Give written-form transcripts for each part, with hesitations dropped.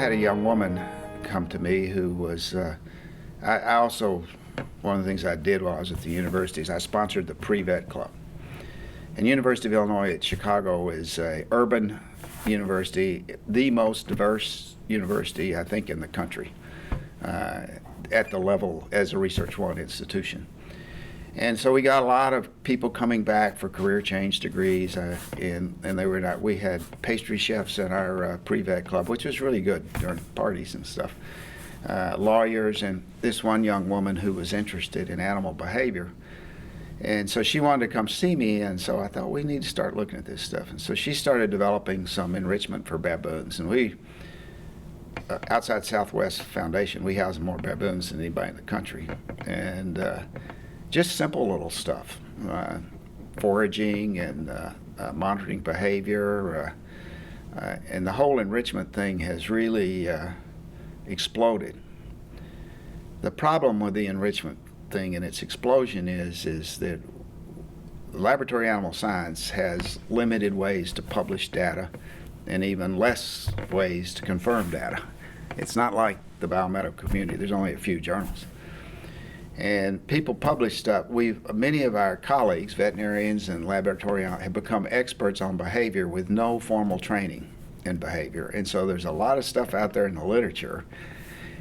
had a young woman come to me who was, I also, one of the things I did while I was at the university is I sponsored the pre-vet club. And University of Illinois at Chicago is a urban university, the most diverse university, I think, in the country, at the level as a Research 1 institution. And so we got a lot of people coming back for career change degrees, and they were not. We had pastry chefs in our pre-vet club, which was really good during parties and stuff. Lawyers, and this one young woman who was interested in animal behavior. And so she wanted to come see me, and so I thought we need to start looking at this stuff. And so she started developing some enrichment for baboons, and we, outside Southwest Foundation, we house more baboons than anybody in the country. And just simple little stuff, foraging and monitoring behavior, and the whole enrichment thing has really exploded. The problem with the enrichment thing and its explosion is that laboratory animal science has limited ways to publish data and even less ways to confirm data. It's not like the biomedical community. There's only a few journals. And people publish stuff. Many of our colleagues, veterinarians and laboratory, have become experts on behavior with no formal training in behavior. And so there's a lot of stuff out there in the literature,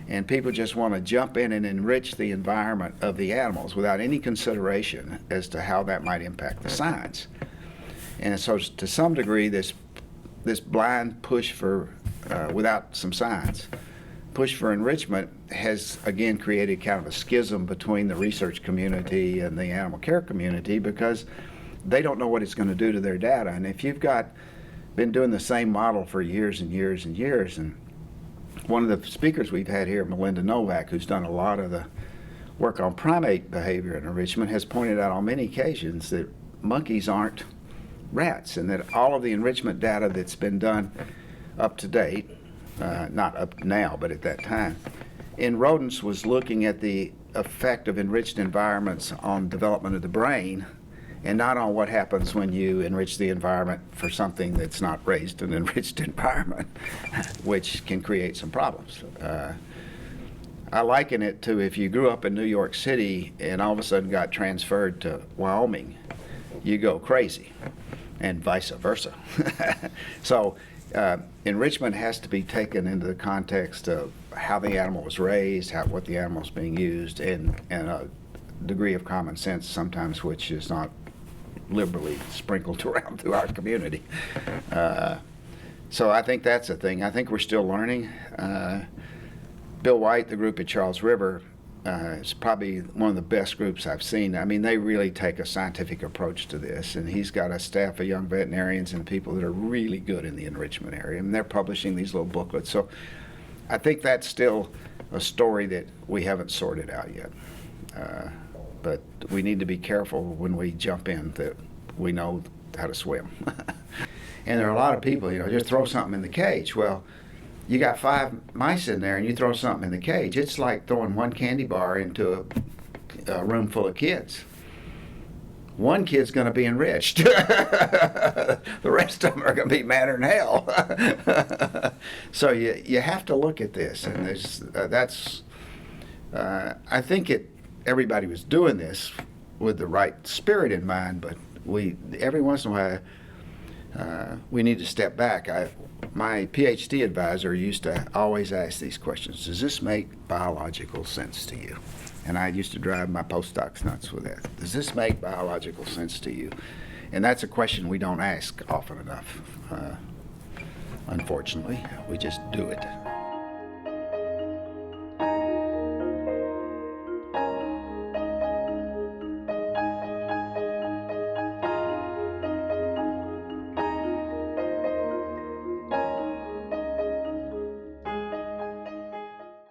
and people just want to jump in and enrich the environment of the animals without any consideration as to how that might impact the science. And so to some degree, this blind push for, without some science, push for enrichment has again created kind of a schism between the research community and the animal care community, because they don't know what it's going to do to their data. And if you've been doing the same model for years and years and years, and one of the speakers we've had here, Melinda Novak, who's done a lot of the work on primate behavior and enrichment, has pointed out on many occasions that monkeys aren't rats, and that all of the enrichment data that's been done up to date, not up now, but at that time, in rodents was looking at the effect of enriched environments on development of the brain, and not on what happens when you enrich the environment for something that's not raised in an enriched environment, which can create some problems. I liken it to if you grew up in New York City and all of a sudden got transferred to Wyoming, you go crazy, and vice versa. So enrichment has to be taken into the context of how the animal was raised, what the animal is being used, and a degree of common sense sometimes which is not liberally sprinkled around through our community. So I think that's a thing. I think we're still learning. Bill White, the group at Charles River, is probably one of the best groups I've seen. I mean, they really take a scientific approach to this, and he's got a staff of young veterinarians and people that are really good in the enrichment area, and they're publishing these little booklets. So I think that's still a story that we haven't sorted out yet. But we need to be careful when we jump in that we know how to swim. And there are a lot of people, just throw something in the cage. Well, you got 5 mice in there and you throw something in the cage. It's like throwing one candy bar into a room full of kids. One kid's going to be enriched. The rest of them are going to be madder than hell. So you have to look at this, and I think everybody was doing this with the right spirit in mind, but every once in a while we need to step back. My PhD advisor used to always ask these questions: does this make biological sense to you? And I used to drive my postdocs nuts with that. Does this make biological sense to you? And that's a question we don't ask often enough. Unfortunately, we just do it.